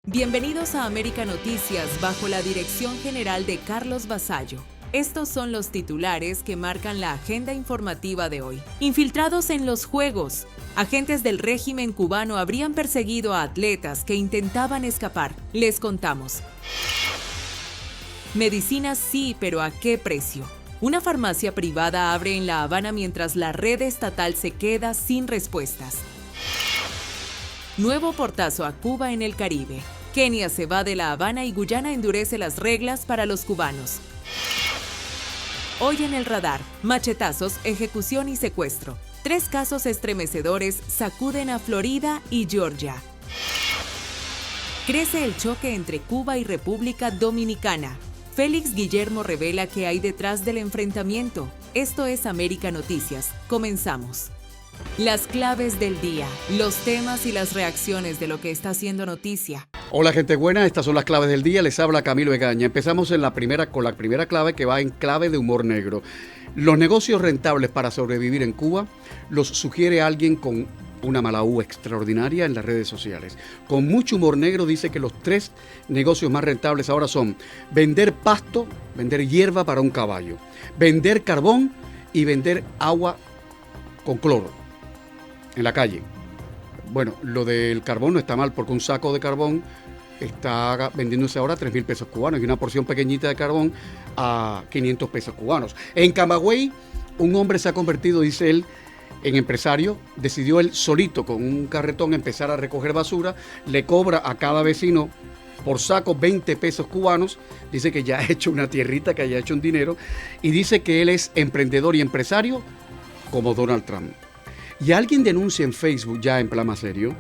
Bienvenidos a América Noticias bajo la dirección general de Carlos Vasallo. Estos son los titulares que marcan la agenda informativa de hoy. Infiltrados en los Juegos. Agentes del régimen cubano habrían perseguido a atletas que intentaban escapar. Les contamos. Medicinas sí, pero ¿a qué precio? Una farmacia privada abre en La Habana mientras la red estatal se queda sin respuestas. Nuevo portazo a Cuba en el Caribe. Kenia se va de La Habana y Guyana endurece las reglas para los cubanos. Hoy en el radar, machetazos, ejecución y secuestro. 3 casos estremecedores sacuden a Florida y Georgia. Crece el choque entre Cuba y República Dominicana. Félix Guillermo revela qué hay detrás del enfrentamiento. Esto es América Noticias. Comenzamos. Las claves del día, los temas y las reacciones de lo que está haciendo noticia. Hola gente buena, estas son las claves del día, les habla Camilo Egaña. Empezamos con la primera clave que va en clave de humor negro. Los negocios rentables para sobrevivir en Cuba los sugiere alguien con una mala uva extraordinaria en las redes sociales. Con mucho humor negro dice que los 3 negocios más rentables ahora son vender pasto, vender hierba para un caballo, vender carbón y vender agua con cloro en la calle. Bueno, lo del carbón no está mal porque un saco de carbón está vendiéndose ahora a 3,000 pesos cubanos y una porción pequeñita de carbón a 500 pesos cubanos. En Camagüey, un hombre se ha convertido, dice él, en empresario. Decidió él solito con un carretón empezar a recoger basura. Le cobra a cada vecino por saco 20 pesos cubanos. Dice que ya ha hecho una tierrita, que haya hecho un dinero. Y dice que él es emprendedor y empresario como Donald Trump. Y alguien denuncia en Facebook, ya en plan más serio,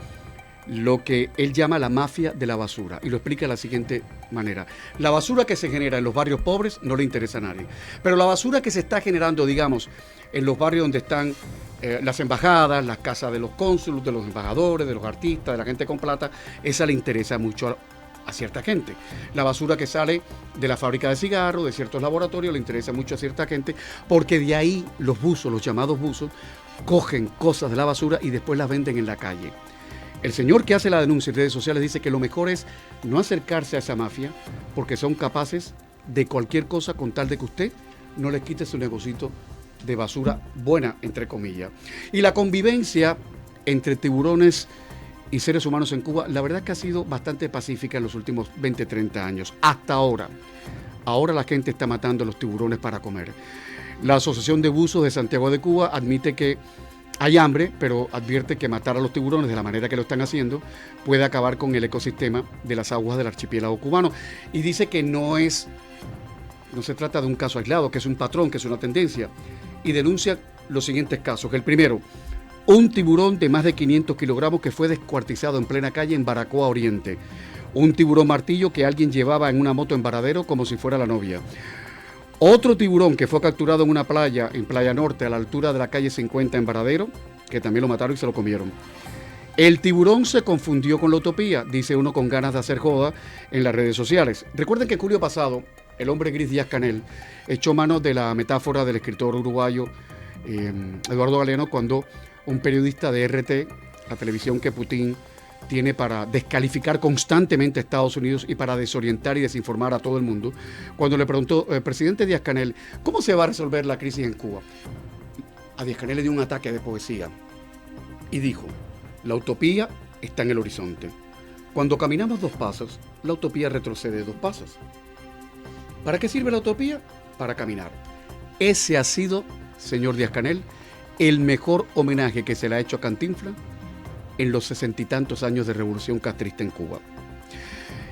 lo que él llama la mafia de la basura. Y lo explica de la siguiente manera. La basura que se genera en los barrios pobres no le interesa a nadie. Pero la basura que se está generando, digamos, en los barrios donde están las embajadas, las casas de los cónsules, de los embajadores, de los artistas, de la gente con plata, esa le interesa mucho a cierta gente. La basura que sale de la fábrica de cigarros, de ciertos laboratorios, le interesa mucho a cierta gente, porque de ahí los buzos, los llamados buzos, cogen cosas de la basura y después las venden en la calle. El señor que hace la denuncia en redes sociales dice que lo mejor es no acercarse a esa mafia porque son capaces de cualquier cosa con tal de que usted no les quite su negocito de basura buena, entre comillas. Y la convivencia entre tiburones y seres humanos en Cuba, la verdad que ha sido bastante pacífica en los últimos 20, 30 años. Hasta ahora. Ahora la gente está matando a los tiburones para comer. La Asociación de Buzos de Santiago de Cuba admite que hay hambre, pero advierte que matar a los tiburones de la manera que lo están haciendo puede acabar con el ecosistema de las aguas del archipiélago cubano. Y dice que no se trata de un caso aislado, que es un patrón, que es una tendencia. Y denuncia los siguientes casos. El primero, un tiburón de más de 500 kilogramos que fue descuartizado en plena calle en Baracoa Oriente. Un tiburón martillo que alguien llevaba en una moto en Varadero como si fuera la novia. Otro tiburón que fue capturado en una playa, en Playa Norte, a la altura de la calle 50 en Varadero, que también lo mataron y se lo comieron. El tiburón se confundió con la utopía, dice uno con ganas de hacer joda en las redes sociales. Recuerden que en julio pasado, el hombre gris Díaz-Canel echó mano de la metáfora del escritor uruguayo Eduardo Galeano cuando un periodista de RT, la televisión que Putin tiene para descalificar constantemente a Estados Unidos y para desorientar y desinformar a todo el mundo, cuando le preguntó el presidente Díaz-Canel, ¿cómo se va a resolver la crisis en Cuba? A Díaz-Canel le dio un ataque de poesía y dijo, la utopía está en el horizonte. Cuando caminamos 2 pasos, la utopía retrocede 2 pasos. ¿Para qué sirve la utopía? Para caminar. Ese ha sido, señor Díaz-Canel, el mejor homenaje que se le ha hecho a Cantinflas en los 60 y tantos años de revolución castrista en Cuba.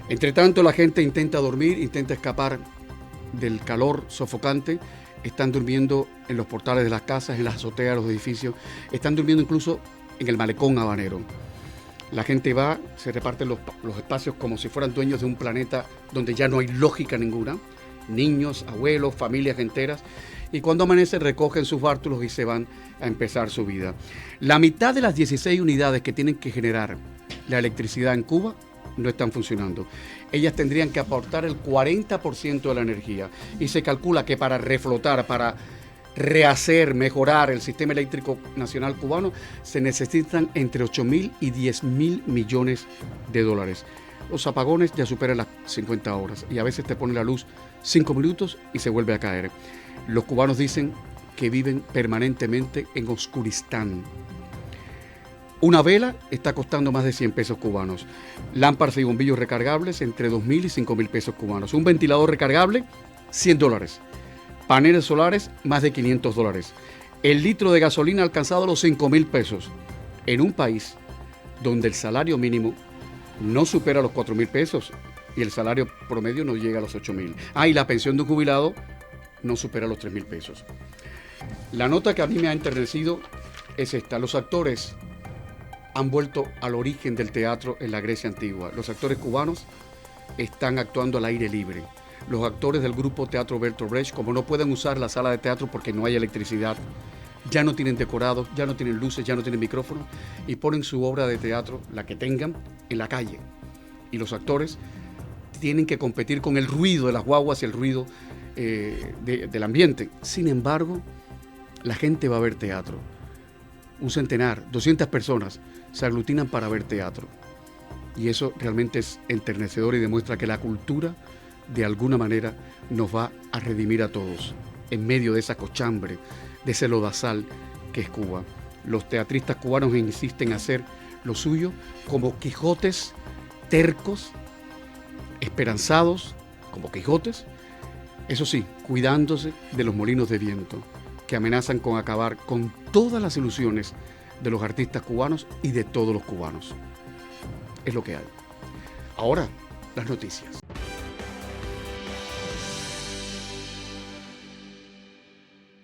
Entre tanto, la gente intenta dormir, intenta escapar del calor sofocante, están durmiendo en los portales de las casas, en las azoteas de los edificios, están durmiendo incluso en el malecón habanero. La gente va, se reparten los espacios como si fueran dueños de un planeta donde ya no hay lógica ninguna, niños, abuelos, familias enteras, y cuando amanece recogen sus bártulos y se van a empezar su vida. La mitad de las 16 unidades que tienen que generar la electricidad en Cuba no están funcionando. Ellas tendrían que aportar el 40% de la energía y se calcula que para reflotar, para rehacer, mejorar el sistema eléctrico nacional cubano, se necesitan entre 8.000 y 10.000 millones de dólares. Los apagones ya superan las 50 horas y a veces te pone la luz 5 minutos y se vuelve a caer. Los cubanos dicen que viven permanentemente en oscuristán. Una vela está costando más de 100 pesos cubanos. Lámparas y bombillos recargables entre 2.000 y 5.000 pesos cubanos. Un ventilador recargable, $100. Paneles solares, más de $500. El litro de gasolina ha alcanzado los 5.000 pesos. En un país donde el salario mínimo no supera los 4.000 pesos y el salario promedio no llega a los 8.000. Y la pensión de un jubilado no supera los 3.000 pesos. La nota que a mí me ha enternecido es esta. Los actores han vuelto al origen del teatro en la Grecia antigua. Los actores cubanos están actuando al aire libre. Los actores del grupo Teatro Bertolt Brecht, como no pueden usar la sala de teatro porque no hay electricidad, ya no tienen decorados, ya no tienen luces, ya no tienen micrófonos, y ponen su obra de teatro, la que tengan, en la calle. Y los actores tienen que competir con el ruido de las guaguas y el ruido del ambiente. Sin embargo, la gente va a ver teatro. Un centenar, 200 personas se aglutinan para ver teatro. Y eso realmente es enternecedor y demuestra que la cultura, de alguna manera, nos va a redimir a todos en medio de esa cochambre, de ese lodazal que es Cuba. Los teatristas cubanos insisten en hacer lo suyo como Quijotes tercos, esperanzados, como Quijotes, eso sí, cuidándose de los molinos de viento que amenazan con acabar con todas las ilusiones de los artistas cubanos y de todos los cubanos. Es lo que hay. Ahora, las noticias.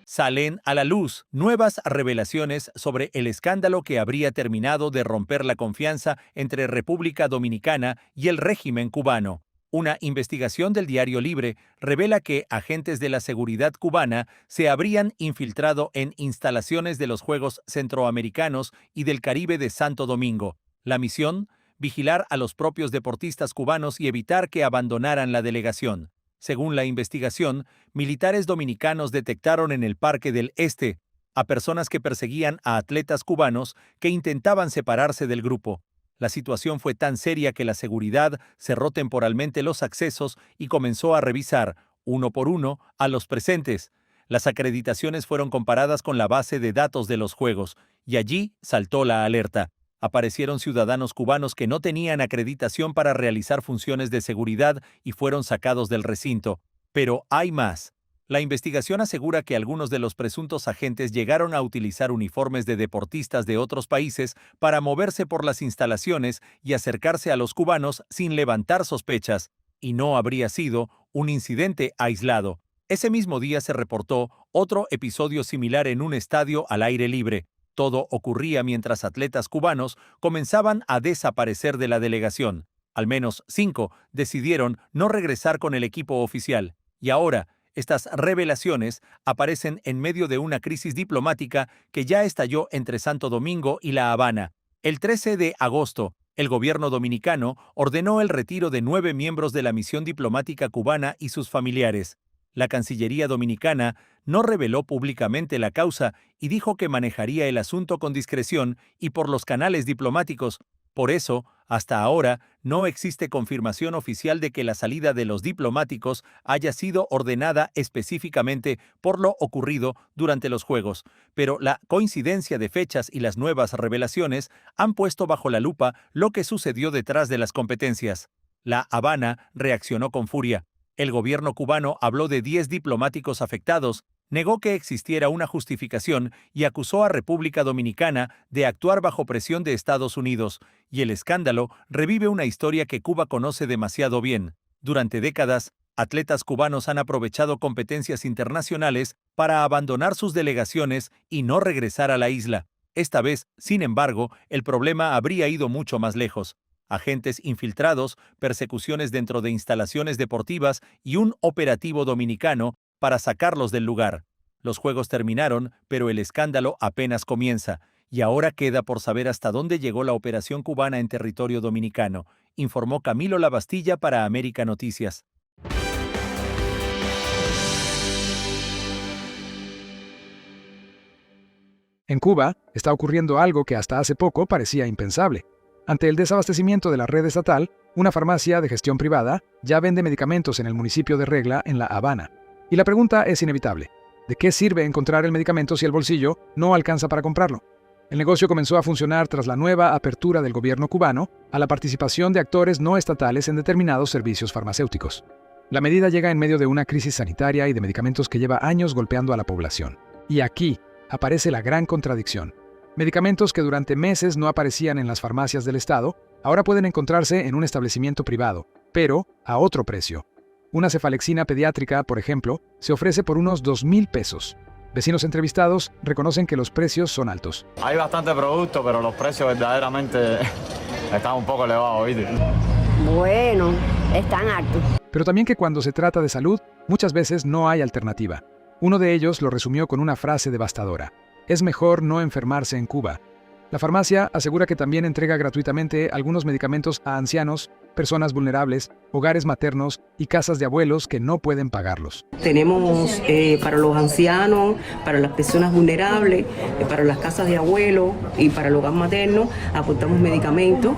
Salen a la luz nuevas revelaciones sobre el escándalo que habría terminado de romper la confianza entre República Dominicana y el régimen cubano. Una investigación del Diario Libre revela que agentes de la seguridad cubana se habrían infiltrado en instalaciones de los Juegos Centroamericanos y del Caribe de Santo Domingo. La misión: vigilar a los propios deportistas cubanos y evitar que abandonaran la delegación. Según la investigación, militares dominicanos detectaron en el Parque del Este a personas que perseguían a atletas cubanos que intentaban separarse del grupo. La situación fue tan seria que la seguridad cerró temporalmente los accesos y comenzó a revisar, uno por uno, a los presentes. Las acreditaciones fueron comparadas con la base de datos de los Juegos, y allí saltó la alerta. Aparecieron ciudadanos cubanos que no tenían acreditación para realizar funciones de seguridad y fueron sacados del recinto. Pero hay más. La investigación asegura que algunos de los presuntos agentes llegaron a utilizar uniformes de deportistas de otros países para moverse por las instalaciones y acercarse a los cubanos sin levantar sospechas, y no habría sido un incidente aislado. Ese mismo día se reportó otro episodio similar en un estadio al aire libre. Todo ocurría mientras atletas cubanos comenzaban a desaparecer de la delegación. Al menos 5 decidieron no regresar con el equipo oficial. Y ahora, estas revelaciones aparecen en medio de una crisis diplomática que ya estalló entre Santo Domingo y La Habana. El 13 de agosto, el gobierno dominicano ordenó el retiro de 9 miembros de la misión diplomática cubana y sus familiares. La Cancillería dominicana no reveló públicamente la causa y dijo que manejaría el asunto con discreción y por los canales diplomáticos. Por eso, hasta ahora, no existe confirmación oficial de que la salida de los diplomáticos haya sido ordenada específicamente por lo ocurrido durante los Juegos, pero la coincidencia de fechas y las nuevas revelaciones han puesto bajo la lupa lo que sucedió detrás de las competencias. La Habana reaccionó con furia. El gobierno cubano habló de 10 diplomáticos afectados, negó que existiera una justificación y acusó a República Dominicana de actuar bajo presión de Estados Unidos, y el escándalo revive una historia que Cuba conoce demasiado bien. Durante décadas, atletas cubanos han aprovechado competencias internacionales para abandonar sus delegaciones y no regresar a la isla. Esta vez, sin embargo, el problema habría ido mucho más lejos. Agentes infiltrados, persecuciones dentro de instalaciones deportivas y un operativo dominicano para sacarlos del lugar. Los Juegos terminaron, pero el escándalo apenas comienza, y ahora queda por saber hasta dónde llegó la operación cubana en territorio dominicano, informó Camilo Lavastilla para América Noticias. En Cuba está ocurriendo algo que hasta hace poco parecía impensable. Ante el desabastecimiento de la red estatal, una farmacia de gestión privada ya vende medicamentos en el municipio de Regla, en La Habana. Y la pregunta es inevitable. ¿De qué sirve encontrar el medicamento si el bolsillo no alcanza para comprarlo? El negocio comenzó a funcionar tras la nueva apertura del gobierno cubano a la participación de actores no estatales en determinados servicios farmacéuticos. La medida llega en medio de una crisis sanitaria y de medicamentos que lleva años golpeando a la población. Y aquí aparece la gran contradicción. Medicamentos que durante meses no aparecían en las farmacias del Estado, ahora pueden encontrarse en un establecimiento privado, pero a otro precio. Una cefalexina pediátrica, por ejemplo, se ofrece por unos 2,000 pesos. Vecinos entrevistados reconocen que los precios son altos. Hay bastante producto, pero los precios verdaderamente están un poco elevados, ¿viste? Bueno, están altos. Pero también que cuando se trata de salud, muchas veces no hay alternativa. Uno de ellos lo resumió con una frase devastadora. Es mejor no enfermarse en Cuba. La farmacia asegura que también entrega gratuitamente algunos medicamentos a ancianos, personas vulnerables, hogares maternos y casas de abuelos que no pueden pagarlos. Tenemos para los ancianos, para las personas vulnerables, para las casas de abuelos y para el hogar materno, aportamos medicamentos.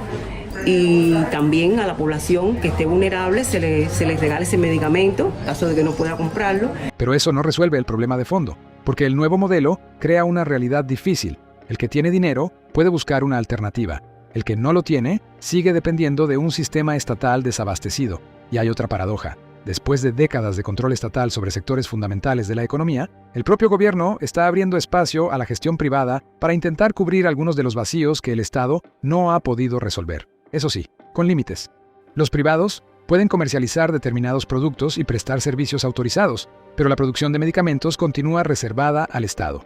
Y también a la población que esté vulnerable se les regala ese medicamento, en caso de que no pueda comprarlo. Pero eso no resuelve el problema de fondo, porque el nuevo modelo crea una realidad difícil. El que tiene dinero puede buscar una alternativa. El que no lo tiene sigue dependiendo de un sistema estatal desabastecido. Y hay otra paradoja. Después de décadas de control estatal sobre sectores fundamentales de la economía, el propio gobierno está abriendo espacio a la gestión privada para intentar cubrir algunos de los vacíos que el Estado no ha podido resolver. Eso sí, con límites. Los privados pueden comercializar determinados productos y prestar servicios autorizados, pero la producción de medicamentos continúa reservada al Estado.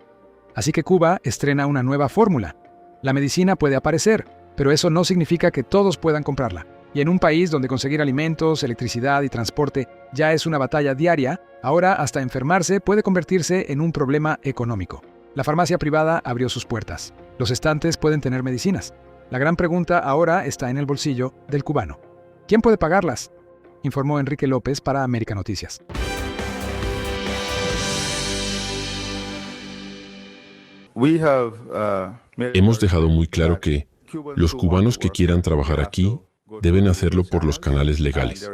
Así que Cuba estrena una nueva fórmula. La medicina puede aparecer, pero eso no significa que todos puedan comprarla. Y en un país donde conseguir alimentos, electricidad y transporte ya es una batalla diaria, ahora hasta enfermarse puede convertirse en un problema económico. La farmacia privada abrió sus puertas. Los estantes pueden tener medicinas. La gran pregunta ahora está en el bolsillo del cubano. ¿Quién puede pagarlas?, informó Enrique López para América Noticias. Hemos dejado muy claro que los cubanos que quieran trabajar aquí deben hacerlo por los canales legales.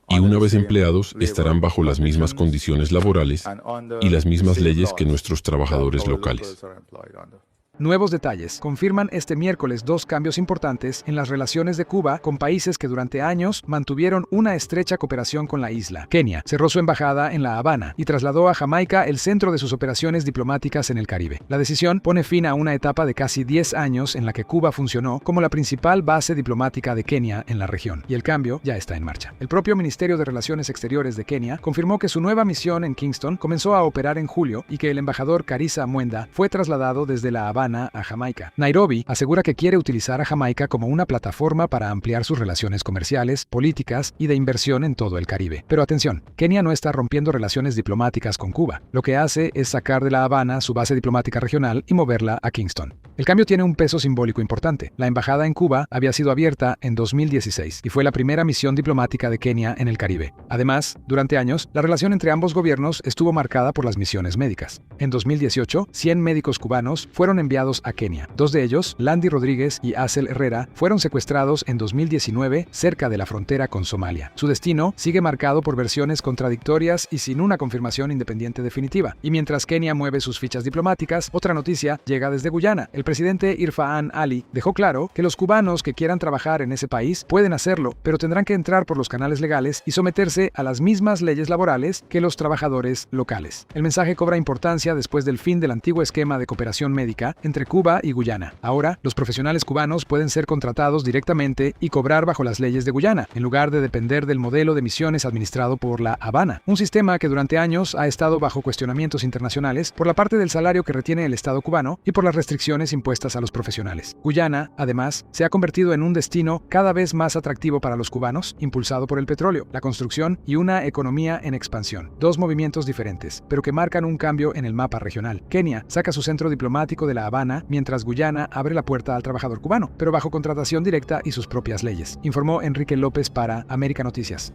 Y una vez empleados, estarán bajo las mismas condiciones laborales y las mismas leyes que nuestros trabajadores locales. Nuevos detalles confirman este miércoles 2 cambios importantes en las relaciones de Cuba con países que durante años mantuvieron una estrecha cooperación con la isla. Kenia cerró su embajada en La Habana y trasladó a Jamaica el centro de sus operaciones diplomáticas en el Caribe. La decisión pone fin a una etapa de casi 10 años en la que Cuba funcionó como la principal base diplomática de Kenia en la región, y el cambio ya está en marcha. El propio Ministerio de Relaciones Exteriores de Kenia confirmó que su nueva misión en Kingston comenzó a operar en julio y que el embajador Karisa Mwenda fue trasladado desde La Habana a Jamaica. Nairobi asegura que quiere utilizar a Jamaica como una plataforma para ampliar sus relaciones comerciales, políticas y de inversión en todo el Caribe. Pero atención, Kenia no está rompiendo relaciones diplomáticas con Cuba. Lo que hace es sacar de La Habana su base diplomática regional y moverla a Kingston. El cambio tiene un peso simbólico importante. La embajada en Cuba había sido abierta en 2016 y fue la primera misión diplomática de Kenia en el Caribe. Además, durante años, la relación entre ambos gobiernos estuvo marcada por las misiones médicas. En 2018, 100 médicos cubanos fueron enviados a Kenia. 2 de ellos, Landy Rodríguez y Asel Herrera, fueron secuestrados en 2019 cerca de la frontera con Somalia. Su destino sigue marcado por versiones contradictorias y sin una confirmación independiente definitiva. Y mientras Kenia mueve sus fichas diplomáticas, otra noticia llega desde Guyana. El presidente Irfaan Ali dejó claro que los cubanos que quieran trabajar en ese país pueden hacerlo, pero tendrán que entrar por los canales legales y someterse a las mismas leyes laborales que los trabajadores locales. El mensaje cobra importancia después del fin del antiguo esquema de cooperación médica entre Cuba y Guyana. Ahora, los profesionales cubanos pueden ser contratados directamente y cobrar bajo las leyes de Guyana, en lugar de depender del modelo de misiones administrado por La Habana, un sistema que durante años ha estado bajo cuestionamientos internacionales por la parte del salario que retiene el Estado cubano y por las restricciones impuestas a los profesionales. Guyana, además, se ha convertido en un destino cada vez más atractivo para los cubanos, impulsado por el petróleo, la construcción y una economía en expansión. 2 movimientos diferentes, pero que marcan un cambio en el mapa regional. Kenia saca su centro diplomático de La Habana, mientras Guyana abre la puerta al trabajador cubano, pero bajo contratación directa y sus propias leyes, informó Enrique López para América Noticias.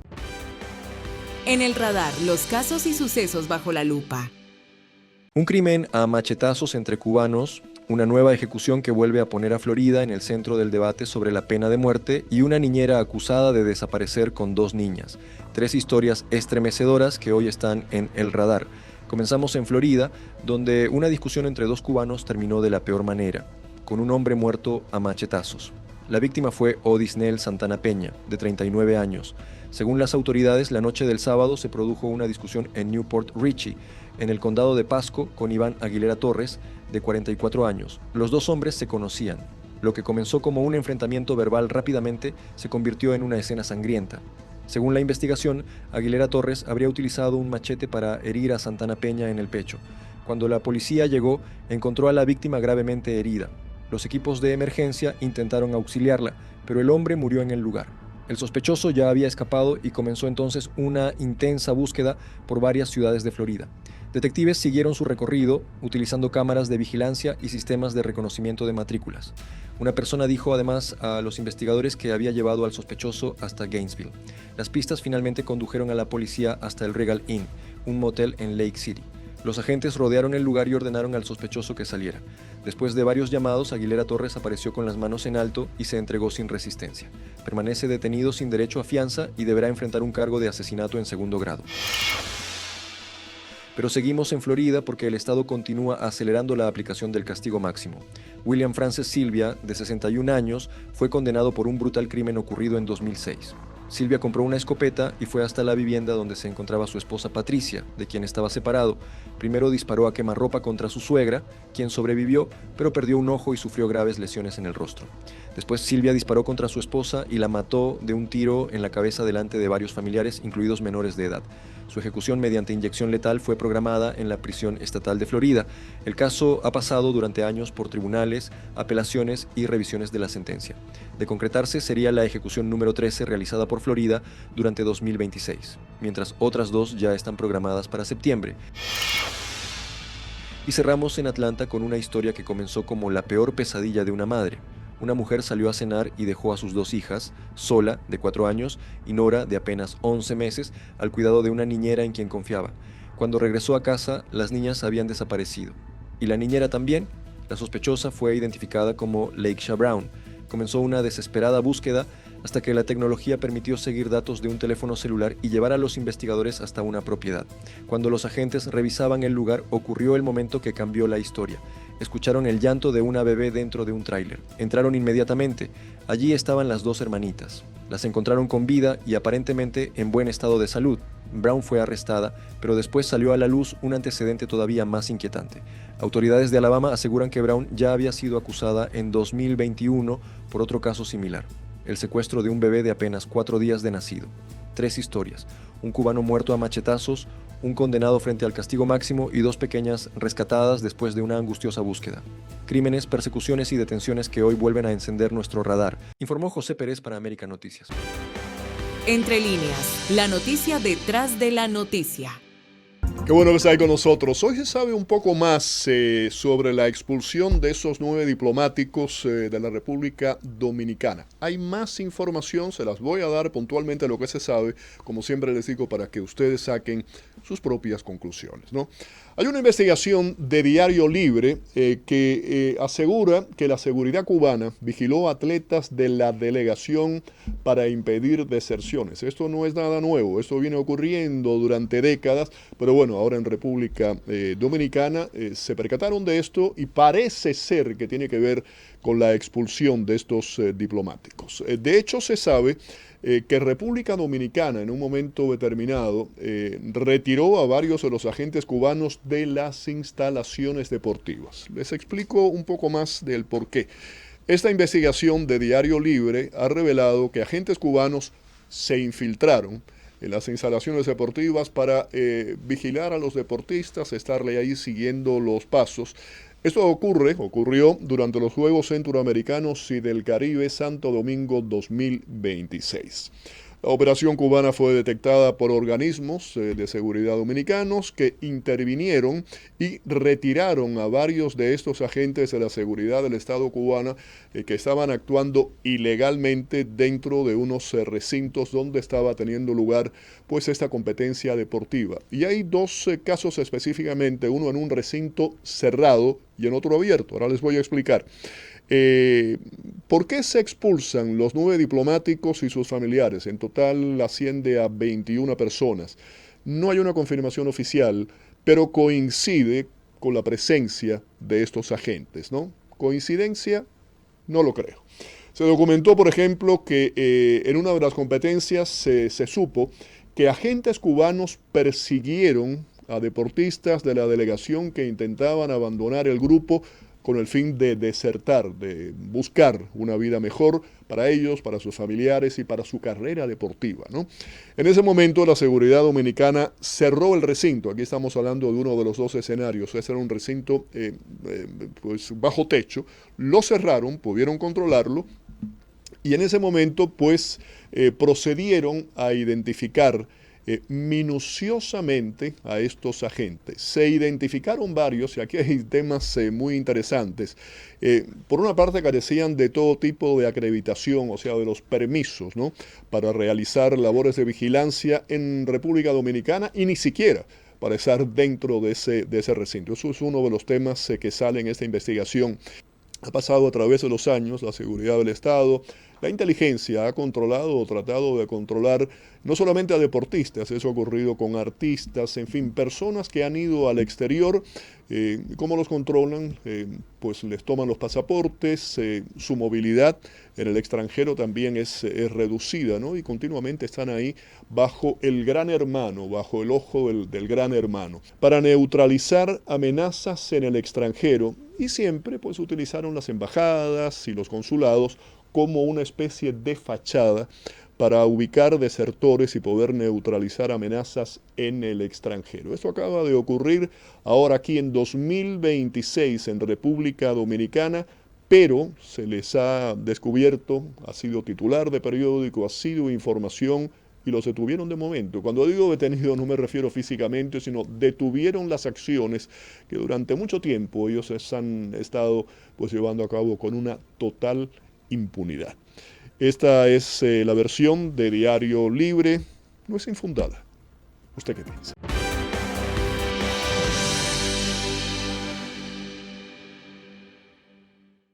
En el radar, los casos y sucesos bajo la lupa. Un crimen a machetazos entre cubanos Una nueva ejecución que vuelve a poner a Florida en el centro del debate sobre la pena de muerte y una niñera acusada de desaparecer con 2 niñas. 3 historias estremecedoras que hoy están en el radar. Comenzamos en Florida, donde una discusión entre 2 cubanos terminó de la peor manera, con un hombre muerto a machetazos. La víctima fue Odisnel Santana Peña, de 39 años. Según las autoridades, la noche del sábado se produjo una discusión en Newport Richey, en el condado de Pasco, con Iván Aguilera Torres, de 44 años. Los 2 hombres se conocían. Lo que comenzó como un enfrentamiento verbal rápidamente se convirtió en una escena sangrienta. Según la investigación, Aguilera Torres habría utilizado un machete para herir a Santana Peña en el pecho. Cuando la policía llegó, encontró a la víctima gravemente herida. Los equipos de emergencia intentaron auxiliarla, pero el hombre murió en el lugar. El sospechoso ya había escapado y comenzó entonces una intensa búsqueda por varias ciudades de Florida. Detectives siguieron su recorrido utilizando cámaras de vigilancia y sistemas de reconocimiento de matrículas. Una persona dijo además a los investigadores que había llevado al sospechoso hasta Gainesville. Las pistas finalmente condujeron a la policía hasta el Regal Inn, un motel en Lake City. Los agentes rodearon el lugar y ordenaron al sospechoso que saliera. Después de varios llamados, Aguilera Torres apareció con las manos en alto y se entregó sin resistencia. Permanece detenido sin derecho a fianza y deberá enfrentar un cargo de asesinato en segundo grado. Pero seguimos en Florida porque el estado continúa acelerando la aplicación del castigo máximo. William Francis Sylvia, de 61 años, fue condenado por un brutal crimen ocurrido en 2006. Sylvia compró una escopeta y fue hasta la vivienda donde se encontraba su esposa Patricia, de quien estaba separado. Primero disparó a quemarropa contra su suegra, quien sobrevivió, pero perdió un ojo y sufrió graves lesiones en el rostro. Después Sylvia disparó contra su esposa y la mató de un tiro en la cabeza delante de varios familiares, incluidos menores de edad. Su ejecución mediante inyección letal fue programada en la prisión estatal de Florida. El caso ha pasado durante años por tribunales, apelaciones y revisiones de la sentencia. De concretarse, sería la ejecución número 13 realizada por Florida durante 2026, mientras otras 2 ya están programadas para septiembre. Y cerramos en Atlanta con una historia que comenzó como la peor pesadilla de una madre. Una mujer salió a cenar y dejó a sus 2 hijas, Sola, de 4 años, y Nora, de apenas 11 meses, al cuidado de una niñera en quien confiaba. Cuando regresó a casa, las niñas habían desaparecido. ¿Y la niñera también? La sospechosa fue identificada como Lakeisha Brown. Comenzó una desesperada búsqueda hasta que la tecnología permitió seguir datos de un teléfono celular y llevar a los investigadores hasta una propiedad. Cuando los agentes revisaban el lugar, ocurrió el momento que cambió la historia. Escucharon el llanto de una bebé dentro de un tráiler. Entraron inmediatamente. Allí estaban las 2 hermanitas. Las encontraron con vida y aparentemente en buen estado de salud. Brown fue arrestada, pero después salió a la luz un antecedente todavía más inquietante. Autoridades de Alabama aseguran que Brown ya había sido acusada en 2021 por otro caso similar: el secuestro de un bebé de apenas 4 días de nacido. 3 historias: un cubano muerto a machetazos, un condenado frente al castigo máximo y 2 pequeñas rescatadas después de una angustiosa búsqueda. Crímenes, persecuciones y detenciones que hoy vuelven a encender nuestro radar, informó José Pérez para América Noticias. Entre líneas, la noticia detrás de la noticia. Qué bueno que está ahí con nosotros. Hoy se sabe un poco más sobre la expulsión de esos 9 diplomáticos de la República Dominicana. Hay más información, se las voy a dar puntualmente lo que se sabe, como siempre les digo, para que ustedes saquen sus propias conclusiones, ¿no? Hay una investigación de Diario Libre que asegura que la seguridad cubana vigiló atletas de la delegación para impedir deserciones. Esto no es nada nuevo, esto viene ocurriendo durante décadas, pero bueno, ahora en República Dominicana se percataron de esto y parece ser que tiene que ver con la expulsión de estos diplomáticos. De hecho, se sabe que República Dominicana en un momento determinado retiró a varios de los agentes cubanos de las instalaciones deportivas. Les explico un poco más del por qué. Esta investigación de Diario Libre ha revelado que agentes cubanos se infiltraron en las instalaciones deportivas para vigilar a los deportistas, estarle ahí siguiendo los pasos. Esto ocurrió durante los Juegos Centroamericanos y del Caribe Santo Domingo 2026. La operación cubana fue detectada por organismos de seguridad dominicanos que intervinieron y retiraron a varios de estos agentes de la seguridad del Estado cubana que estaban actuando ilegalmente dentro de unos recintos donde estaba teniendo lugar pues esta competencia deportiva. Y hay dos casos específicamente, uno en un recinto cerrado y en otro abierto. Ahora les voy a explicar. ¿Por qué se expulsan los 9 diplomáticos y sus familiares? En total asciende a 21 personas. No hay una confirmación oficial, pero coincide con la presencia de estos agentes, ¿no? ¿Coincidencia? No lo creo. Se documentó, por ejemplo, que en una de las competencias se supo que agentes cubanos persiguieron a deportistas de la delegación que intentaban abandonar el grupo con el fin de desertar, de buscar una vida mejor para ellos, para sus familiares y para su carrera deportiva, ¿no? En ese momento la seguridad dominicana cerró el recinto. Aquí estamos hablando de uno de los dos escenarios. Ese era un recinto pues bajo techo. Lo cerraron, pudieron controlarlo y en ese momento pues procedieron a identificar minuciosamente a estos agentes. Se identificaron varios, y aquí hay temas muy interesantes. Por una parte carecían de todo tipo de acreditación, o sea, de los permisos, ¿no?, para realizar labores de vigilancia en República Dominicana y ni siquiera para estar dentro de ese recinto. Eso es uno de los temas que sale en esta investigación. Ha pasado a través de los años la seguridad del Estado. La inteligencia ha controlado o tratado de controlar no solamente a deportistas, eso ha ocurrido con artistas, en fin, personas que han ido al exterior. ¿Cómo los controlan? Pues les toman los pasaportes, su movilidad en el extranjero también es reducida, ¿no? Y continuamente están ahí bajo el gran hermano, bajo el ojo del gran hermano, para neutralizar amenazas en el extranjero, y siempre pues utilizaron las embajadas y los consulados como una especie de fachada para ubicar desertores y poder neutralizar amenazas en el extranjero. Esto acaba de ocurrir ahora aquí en 2026 en República Dominicana, pero se les ha descubierto, ha sido titular de periódico, ha sido información y los detuvieron de momento. Cuando digo detenido no me refiero físicamente, sino detuvieron las acciones que durante mucho tiempo ellos han estado pues llevando a cabo con una total impunidad. Esta es la versión de Diario Libre. No es infundada. ¿Usted qué piensa?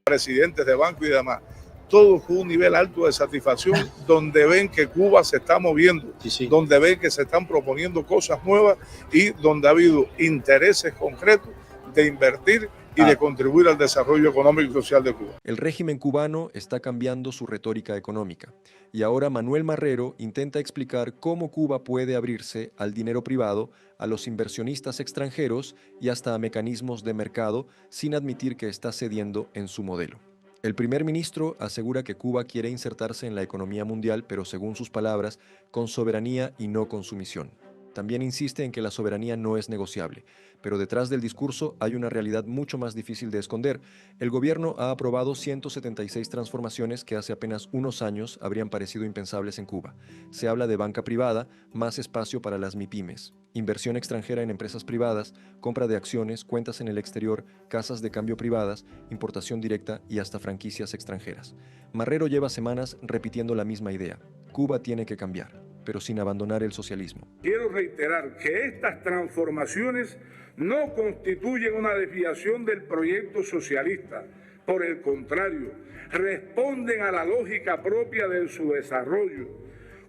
Presidentes de banco y demás, todo con un nivel alto de satisfacción, donde ven que Cuba se está moviendo, donde ven que se están proponiendo cosas nuevas y donde ha habido intereses concretos de invertir y de contribuir al desarrollo económico y social de Cuba. El régimen cubano está cambiando su retórica económica y ahora Manuel Marrero intenta explicar cómo Cuba puede abrirse al dinero privado, a los inversionistas extranjeros y hasta a mecanismos de mercado sin admitir que está cediendo en su modelo. El primer ministro asegura que Cuba quiere insertarse en la economía mundial, pero según sus palabras, con soberanía y no con sumisión. También insiste en que la soberanía no es negociable, pero detrás del discurso hay una realidad mucho más difícil de esconder. El gobierno ha aprobado 176 transformaciones que hace apenas unos años habrían parecido impensables en Cuba. Se habla de banca privada, más espacio para las MIPYMES, inversión extranjera en empresas privadas, compra de acciones, cuentas en el exterior, casas de cambio privadas, importación directa y hasta franquicias extranjeras. Marrero lleva semanas repitiendo la misma idea. Cuba tiene que cambiar, pero sin abandonar el socialismo. Quiero reiterar que estas transformaciones no constituyen una desviación del proyecto socialista. Por el contrario, responden a la lógica propia de su desarrollo.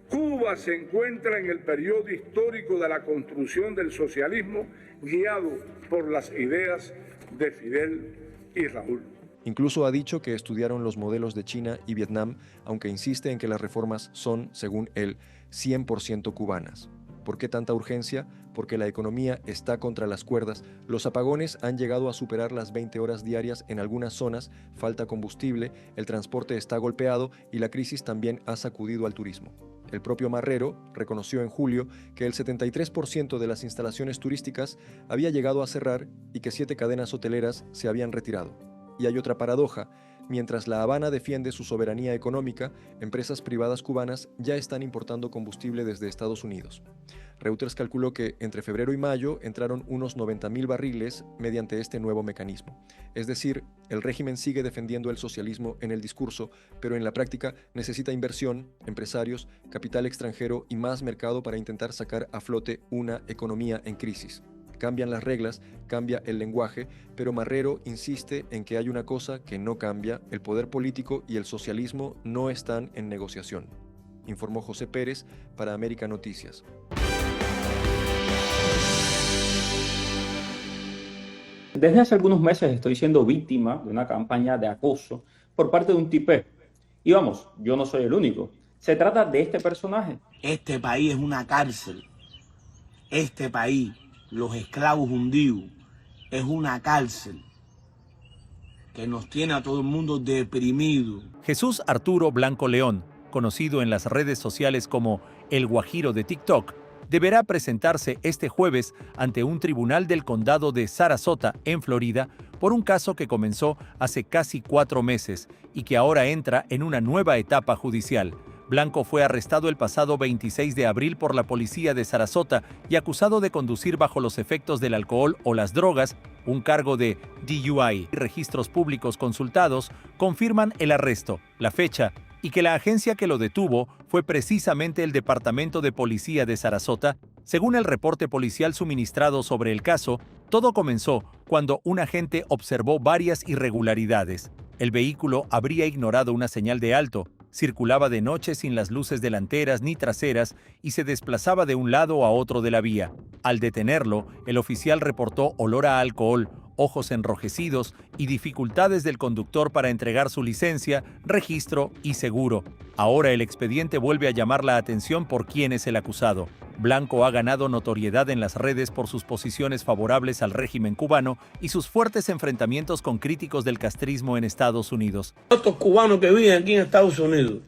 Cuba se encuentra en el periodo histórico de la construcción del socialismo, guiado por las ideas de Fidel y Raúl. Incluso ha dicho que estudiaron los modelos de China y Vietnam, aunque insiste en que las reformas son, según él, 100% cubanas. ¿Por qué tanta urgencia? Porque la economía está contra las cuerdas, los apagones han llegado a superar las 20 horas diarias en algunas zonas, falta combustible, el transporte está golpeado y la crisis también ha sacudido al turismo. El propio Marrero reconoció en julio que el 73% de las instalaciones turísticas había llegado a cerrar y que 7 cadenas hoteleras se habían retirado. Y hay otra paradoja, Mientras La Habana defiende su soberanía económica, empresas privadas cubanas ya están importando combustible desde Estados Unidos. Reuters calculó que entre febrero y mayo entraron unos 90.000 barriles mediante este nuevo mecanismo. Es decir, el régimen sigue defendiendo el socialismo en el discurso, pero en la práctica necesita inversión, empresarios, capital extranjero y más mercado para intentar sacar a flote una economía en crisis. Cambian las reglas, cambia el lenguaje, pero Marrero insiste en que hay una cosa que no cambia: el poder político y el socialismo no están en negociación. Informó José Pérez para América Noticias. Desde hace algunos meses estoy siendo víctima de una campaña de acoso por parte de un tipé. Y vamos, yo no soy el único. Se trata de este personaje. Este país es una cárcel. Este país, los esclavos hundidos, es una cárcel que nos tiene a todo el mundo deprimido. Jesús Arturo Blanco León, conocido en las redes sociales como el Guajiro de TikTok, deberá presentarse este jueves ante un tribunal del condado de Sarasota, en Florida, por un caso que comenzó hace casi 4 meses y que ahora entra en una nueva etapa judicial. Blanco fue arrestado el pasado 26 de abril por la policía de Sarasota y acusado de conducir bajo los efectos del alcohol o las drogas, un cargo de DUI. Registros públicos consultados confirman el arresto, la fecha y que la agencia que lo detuvo fue precisamente el Departamento de Policía de Sarasota. Según el reporte policial suministrado sobre el caso, todo comenzó cuando un agente observó varias irregularidades. El vehículo habría ignorado una señal de alto, circulaba de noche sin las luces delanteras ni traseras y se desplazaba de un lado a otro de la vía. Al detenerlo, el oficial reportó olor a alcohol, ojos enrojecidos y dificultades del conductor para entregar su licencia, registro y seguro. Ahora el expediente vuelve a llamar la atención por quién es el acusado. Blanco ha ganado notoriedad en las redes por sus posiciones favorables al régimen cubano y sus fuertes enfrentamientos con críticos del castrismo en Estados Unidos. Estos cubanos que viven aquí en Estados Unidos,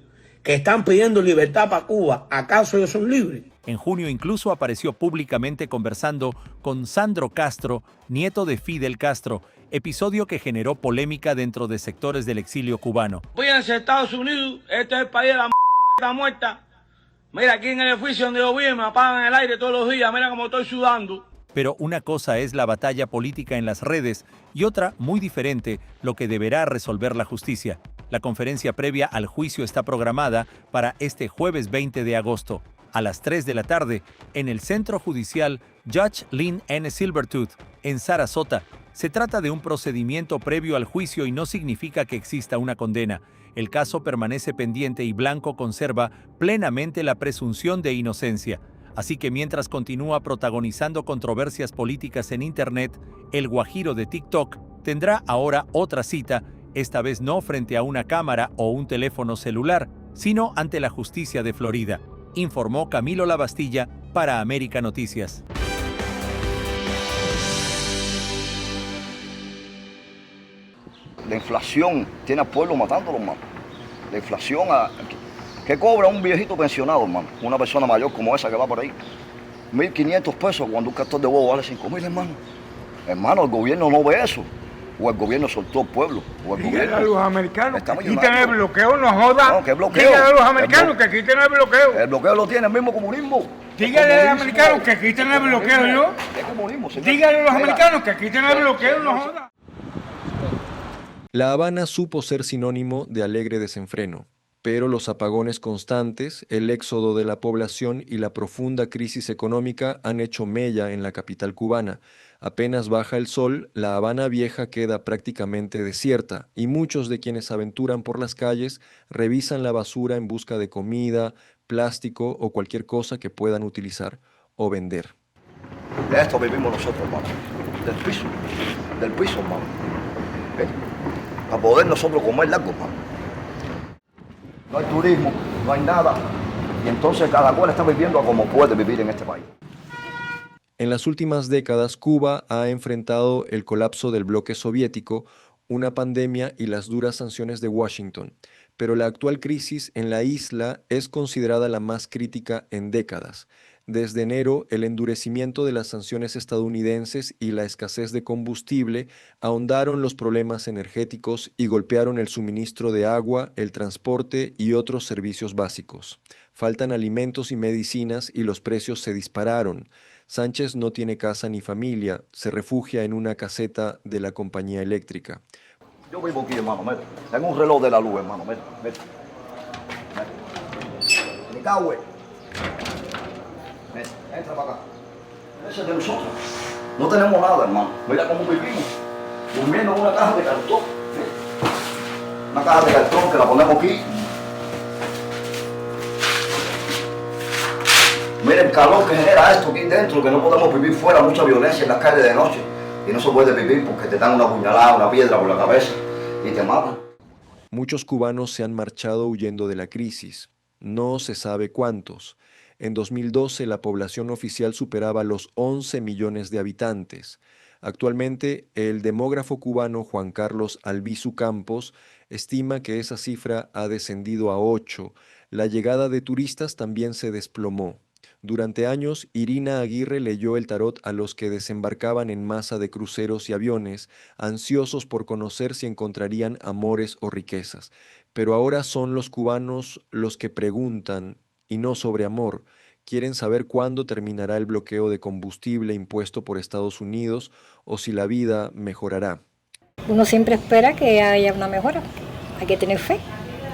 que están pidiendo libertad para Cuba, ¿acaso ellos son libres? En junio incluso apareció públicamente conversando con Sandro Castro, nieto de Fidel Castro, episodio que generó polémica dentro de sectores del exilio cubano. Fíjense, Estados Unidos, este es el país de la muerta. Mira, aquí en el edificio donde yo vivo me apagan el aire todos los días, mira cómo estoy sudando. Pero una cosa es la batalla política en las redes y otra, muy diferente, lo que deberá resolver la justicia. La conferencia previa al juicio está programada para este jueves 20 de agosto, a las 3 de la tarde, en el Centro Judicial Judge Lynn N. Silvertooth, en Sarasota. Se trata de un procedimiento previo al juicio y no significa que exista una condena. El caso permanece pendiente y Blanco conserva plenamente la presunción de inocencia. Así que mientras continúa protagonizando controversias políticas en Internet, el Guajiro de TikTok tendrá ahora otra cita, esta vez no frente a una cámara o un teléfono celular, sino ante la justicia de Florida, informó Camilo Lavastilla para América Noticias. La inflación tiene al pueblo matándolo, hermano. La inflación, ¿qué cobra un viejito pensionado, hermano? Una persona mayor como esa que va por ahí. 1.500 pesos cuando un cartón de huevo vale 5.000, hermano. Hermano, el gobierno no ve eso. O el gobierno soltó al pueblo. O el Dígale gobierno a los americanos que millonario. quiten el bloqueo, no jodan. No, ¿qué bloqueo? Dígale a los americanos que quiten el bloqueo. El bloqueo lo tiene el mismo comunismo. Dígale a los americanos que quiten el bloqueo, ¿yo? ¿Qué comunismo, señor? Dígale a los americanos que quiten el bloqueo, no jodan. La Habana supo ser sinónimo de alegre desenfreno, pero los apagones constantes, el éxodo de la población y la profunda crisis económica han hecho mella en la capital cubana. Apenas baja el sol, la Habana Vieja queda prácticamente desierta y muchos de quienes aventuran por las calles revisan la basura en busca de comida, plástico o cualquier cosa que puedan utilizar o vender. De esto vivimos nosotros, hermano. Del piso, hermano. Para poder nosotros comer largo, hermano. No hay turismo, no hay nada. Y entonces cada cual está viviendo a como puede vivir en este país. En las últimas décadas, Cuba ha enfrentado el colapso del bloque soviético, una pandemia y las duras sanciones de Washington. pero la actual crisis en la isla es considerada la más crítica en décadas. Desde enero, el endurecimiento de las sanciones estadounidenses y la escasez de combustible ahondaron los problemas energéticos y golpearon el suministro de agua, el transporte y otros servicios básicos. Faltan alimentos y medicinas y los precios se dispararon. Sánchez no tiene casa ni familia, se refugia en una caseta de la compañía eléctrica. Yo vivo aquí, hermano, mira. Tengo un reloj de la luz, hermano, mira. Me cago, entra para acá. Ese es de nosotros. No tenemos nada, hermano. Mira cómo vivimos. Durmiendo en una caja de cartón. Una caja de cartón que la ponemos aquí. Mira el calor que genera esto aquí dentro, que no podemos vivir fuera, mucha violencia en las calles de noche. Y no se puede vivir porque te dan una puñalada, una piedra por la cabeza y te matan. Muchos cubanos se han marchado huyendo de la crisis. No se sabe cuántos. En 2012 la población oficial superaba los 11 millones de habitantes. Actualmente el demógrafo cubano Juan Carlos Albizu Campos estima que esa cifra ha descendido a 8. La llegada de turistas también se desplomó. Durante años, Irina Aguirre leyó el tarot a los que desembarcaban en masa de cruceros y aviones, ansiosos por conocer si encontrarían amores o riquezas. Pero ahora son los cubanos los que preguntan, y no sobre amor. Quieren saber cuándo terminará el bloqueo de combustible impuesto por Estados Unidos o si la vida mejorará. Uno siempre espera que haya una mejora. Hay que tener fe.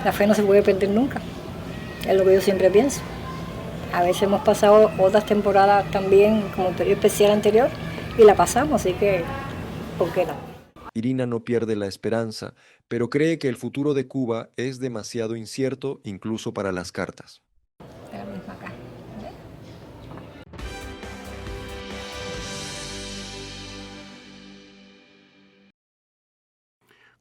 La fe no se puede perder nunca. Es lo que yo siempre pienso. A veces hemos pasado otras temporadas también como el periodo especial anterior y la pasamos, así que ¿por qué no? Irina no pierde la esperanza, pero cree que el futuro de Cuba es demasiado incierto incluso para las cartas.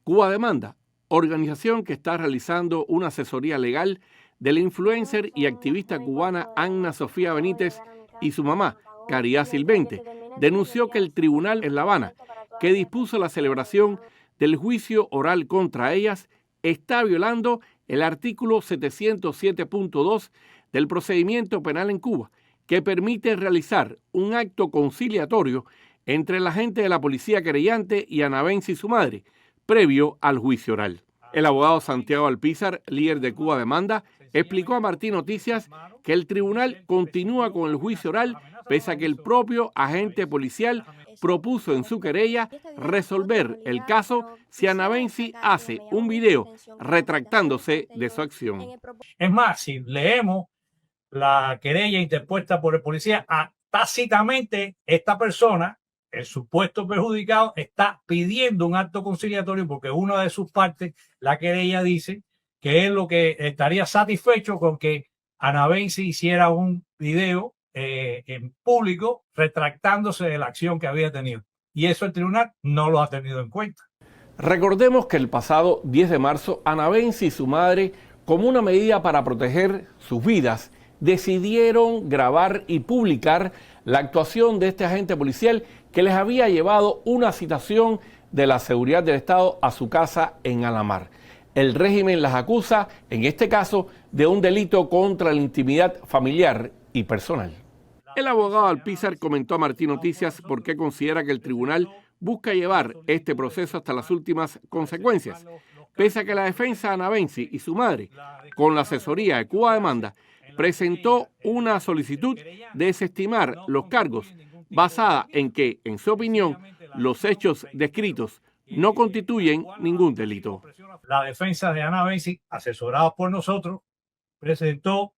Cuba Demanda, organización que está realizando una asesoría legal de la influencer y activista cubana Anna Sofía Benítez y su mamá, Caridad Silvente, denunció que el tribunal en La Habana, que dispuso la celebración del juicio oral contra ellas, está violando el artículo 707.2 del procedimiento penal en Cuba, que permite realizar un acto conciliatorio entre el agente de la policía querellante y Ana Benzi y su madre, previo al juicio oral. El abogado Santiago Alpizar, líder de Cuba Demanda, explicó a Martín Noticias que el tribunal continúa con el juicio oral pese a que el propio agente policial propuso en su querella resolver el caso si Ana Benzi hace un video retractándose de su acción. Es más, si leemos la querella interpuesta por el policía, tácitamente esta persona, el supuesto perjudicado, está pidiendo un acto conciliatorio porque una de sus partes, la querella dice que es lo que estaría satisfecho con que Ana Benzi hiciera un video en público retractándose de la acción que había tenido. Y eso el tribunal no lo ha tenido en cuenta. Recordemos que el pasado 10 de marzo, Ana Benzi y su madre, como una medida para proteger sus vidas, decidieron grabar y publicar la actuación de este agente policial que les había llevado una citación de la seguridad del Estado a su casa en Alamar. El régimen las acusa, en este caso, de un delito contra la intimidad familiar y personal. El abogado Alpizar comentó a Martín Noticias por qué considera que el tribunal busca llevar este proceso hasta las últimas consecuencias, pese a que la defensa de Ana Benzi y su madre, con la asesoría de Cuba Demanda, presentó una solicitud de desestimar los cargos basada en que, en su opinión, los hechos descritos no constituyen ningún delito. La defensa de Ana Benzi, asesorada por nosotros, presentó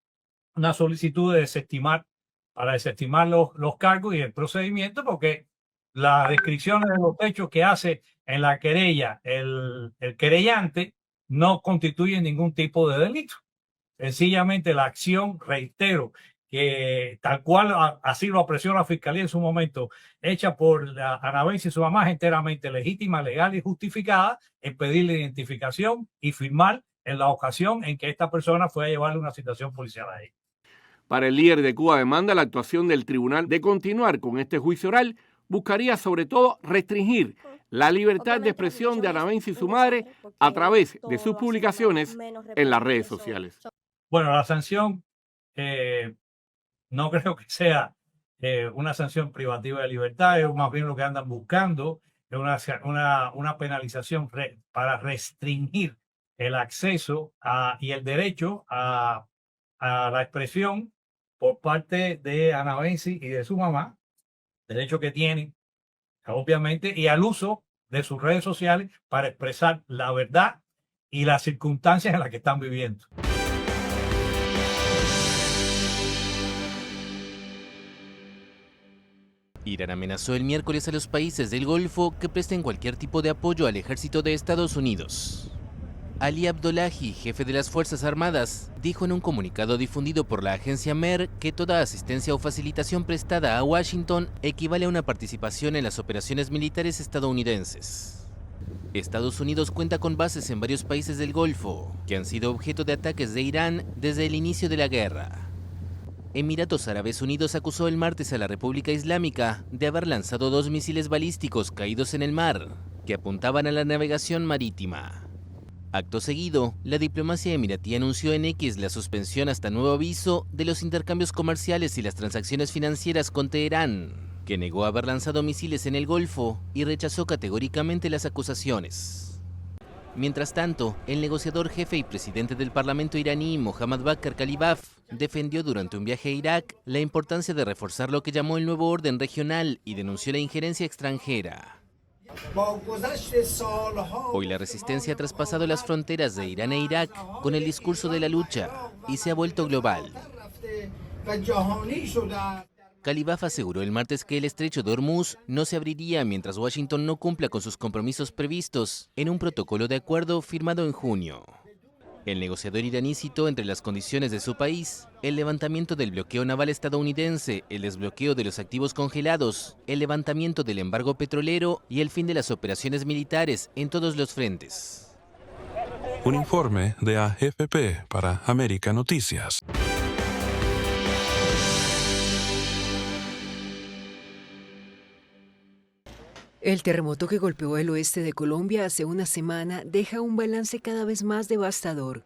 una solicitud de desestimar, para desestimar los cargos y el procedimiento, porque las descripciones de los hechos que hace en la querella el querellante no constituyen ningún tipo de delito. Sencillamente la acción, reitero, que tal cual así lo apreció la Fiscalía en su momento, hecha por Ana Benzi y su mamá, es enteramente legítima, legal y justificada en pedir la identificación y firmar en la ocasión en que esta persona fue a llevarle una citación policial a ella. Para el líder de Cuba Demanda, la actuación del tribunal de continuar con este juicio oral buscaría sobre todo restringir la libertad de expresión de Ana Benzi y su madre a través de sus publicaciones en las redes sociales. Bueno, la sanción no creo que sea una sanción privativa de libertad, es más bien lo que andan buscando, es una penalización para restringir el acceso y el derecho a la expresión por parte de Ana Benzi y de su mamá, derecho que tienen, obviamente, y al uso de sus redes sociales para expresar la verdad y las circunstancias en las que están viviendo. Irán amenazó el miércoles a los países del Golfo que presten cualquier tipo de apoyo al ejército de Estados Unidos. Ali Abdullahi, jefe de las Fuerzas Armadas, dijo en un comunicado difundido por la agencia MER que toda asistencia o facilitación prestada a Washington equivale a una participación en las operaciones militares estadounidenses. Estados Unidos cuenta con bases en varios países del Golfo, que han sido objeto de ataques de Irán desde el inicio de la guerra. Emiratos Árabes Unidos acusó el martes a la República Islámica de haber lanzado 2 misiles balísticos caídos en el mar, que apuntaban a la navegación marítima. Acto seguido, la diplomacia emiratí anunció en X la suspensión hasta nuevo aviso de los intercambios comerciales y las transacciones financieras con Teherán, que negó haber lanzado misiles en el Golfo y rechazó categóricamente las acusaciones. Mientras tanto, el negociador jefe y presidente del Parlamento iraní, Mohammad Bakr Kalibaf, defendió durante un viaje a Irak la importancia de reforzar lo que llamó el nuevo orden regional y denunció la injerencia extranjera. Hoy la resistencia ha traspasado las fronteras de Irán e Irak con el discurso de la lucha y se ha vuelto global. Kalibaf aseguró el martes que el estrecho de Hormuz no se abriría mientras Washington no cumpla con sus compromisos previstos en un protocolo de acuerdo firmado en junio. El negociador iraní citó entre las condiciones de su país el levantamiento del bloqueo naval estadounidense, el desbloqueo de los activos congelados, el levantamiento del embargo petrolero y el fin de las operaciones militares en todos los frentes. Un informe de AFP para América Noticias. El terremoto que golpeó el oeste de Colombia hace una semana deja un balance cada vez más devastador.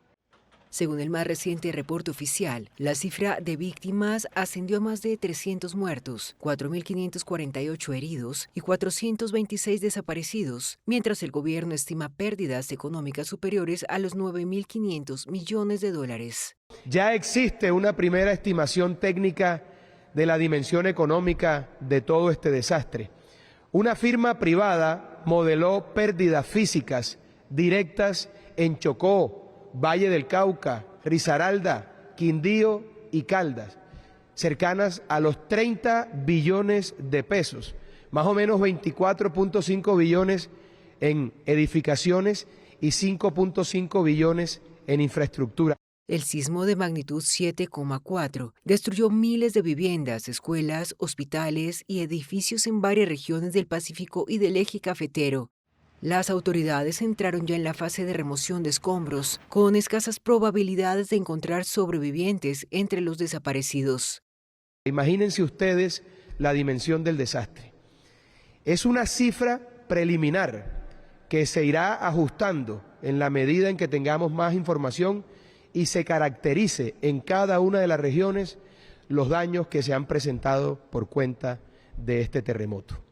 Según el más reciente reporte oficial, la cifra de víctimas ascendió a más de 300 muertos, 4.548 heridos y 426 desaparecidos, mientras el gobierno estima pérdidas económicas superiores a los 9.500 millones de dólares. Ya existe una primera estimación técnica de la dimensión económica de todo este desastre. Una firma privada modeló pérdidas físicas directas en Chocó, Valle del Cauca, Risaralda, Quindío y Caldas, cercanas a los 30 billones de pesos, más o menos 24.5 billones en edificaciones y 5.5 billones en infraestructura. El sismo de magnitud 7,4 destruyó miles de viviendas, escuelas, hospitales y edificios en varias regiones del Pacífico y del eje cafetero. Las autoridades entraron ya en la fase de remoción de escombros, con escasas probabilidades de encontrar sobrevivientes entre los desaparecidos. Imagínense ustedes la dimensión del desastre. Es una cifra preliminar que se irá ajustando en la medida en que tengamos más información y se caracterice en cada una de las regiones los daños que se han presentado por cuenta de este terremoto.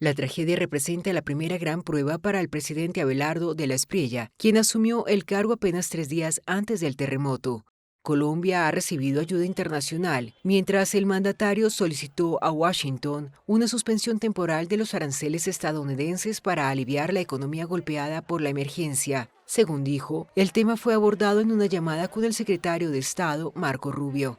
La tragedia representa la primera gran prueba para el presidente Abelardo de la Espriella, quien asumió el cargo apenas 3 días antes del terremoto. Colombia ha recibido ayuda internacional, mientras el mandatario solicitó a Washington una suspensión temporal de los aranceles estadounidenses para aliviar la economía golpeada por la emergencia. Según dijo, el tema fue abordado en una llamada con el secretario de Estado, Marco Rubio.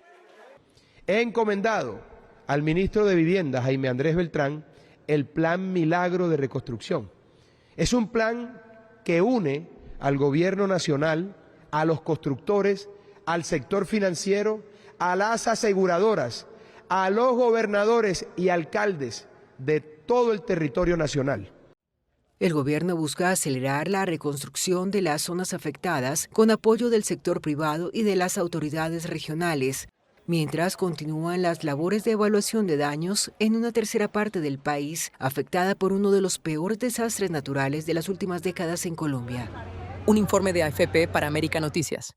He encomendado al ministro de Vivienda, Jaime Andrés Beltrán, el Plan Milagro de Reconstrucción. Es un plan que une al gobierno nacional, a los constructores, al sector financiero, a las aseguradoras, a los gobernadores y alcaldes de todo el territorio nacional. El gobierno busca acelerar la reconstrucción de las zonas afectadas con apoyo del sector privado y de las autoridades regionales. mientras continúan las labores de evaluación de daños en una tercera parte del país afectada por uno de los peores desastres naturales de las últimas décadas en Colombia. Un informe de AFP para América Noticias.